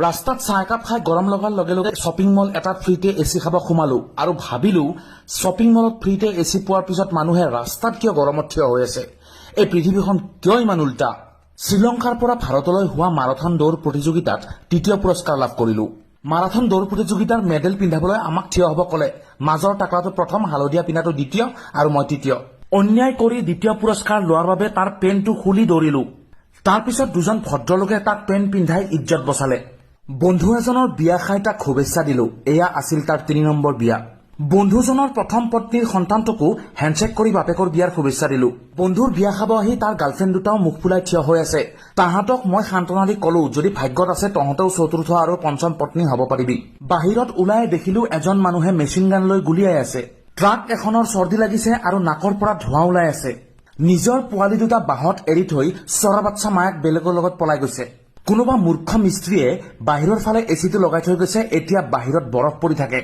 ৰাস্তাত চাহ একাপ খাই গৰম লগাৰ লগে লগে শ্বপিং মল এটাত ফ্ৰীতে এচি খাব সোমালো আৰু ভাবিলো শ্বপিং মলত ফ্ৰীতে এচি পোৱাৰ পিছত মানুহে ৰাস্তাত কিয় গৰমত থিয় হৈ আছে। এই পৃথিৱীখন কিয় ইমান উল্টা। শ্ৰীলংকাৰ পৰা ভাৰতলৈ হোৱা মাৰাথন দৌৰ প্ৰতিযোগিতাত তৃতীয় পুৰস্কাৰ লাভ কৰিলো। মাৰাথন দৌৰ প্ৰতিযোগিতাৰ মেডেল পিন্ধাবলৈ আমাক থিয় হ'ব ক'লে। মাজৰ টাকলাটো প্ৰথম, হালধীয়া পিন্ধাটো দ্বিতীয় আৰু মই তৃতীয়। অন্যায় কৰি দ্বিতীয় পুৰস্কাৰ লোৱাৰ বাবে তাৰ পেণ্টটো খুলি দৌৰিলো। তাৰ পিছত দুজন ভদ্ৰলোকে তাক পেণ্ট পিন্ধাই ইজ্জত বচালে। বন্ধু এজনৰ বিয়া খাই তাক শুভেচ্ছা দিলো। এয়া আছিল তাৰ ৩ নম্বৰ বিয়া। বন্ধুজনৰ প্ৰথম পত্নীৰ সন্তানটোকো হেণ্ডশ্বেক কৰি বাপেকৰ বিয়াৰ শুভেচ্ছা দিলো। বন্ধুৰ বিয়া খাব আহি তাৰ গাৰ্লফ্ৰেণ্ড দুটাও মুখ ফুলাই থিয় হৈ আছে। তাহাঁতক মই সান্তনা দি কলো, যদি ভাগ্যত আছে তহঁতেও চতুৰ্থ আৰু পঞ্চম পত্নী হ'ব পাৰিবি। বাহিৰত ওলাই দেখিলো এজন মানুহে মেচিন গান লৈ গুলিয়াই আছে। ট্ৰাক এখনৰ চৰ্দি লাগিছে আৰু নাকৰ পৰা ধোঁৱা ওলাই আছে। নিজৰ পোৱালি দুটা বাহত এৰি থৈ চৰা বাচ্চা মায়াক বেলেগৰ লগত পলাই গৈছে। কোনোবা মূৰ্খ মিস্ত্ৰীয়ে বাহিৰৰ ফালে এচিটো লগাই থৈ গৈছে, এতিয়া বাহিৰত বৰফ পৰি থাকে।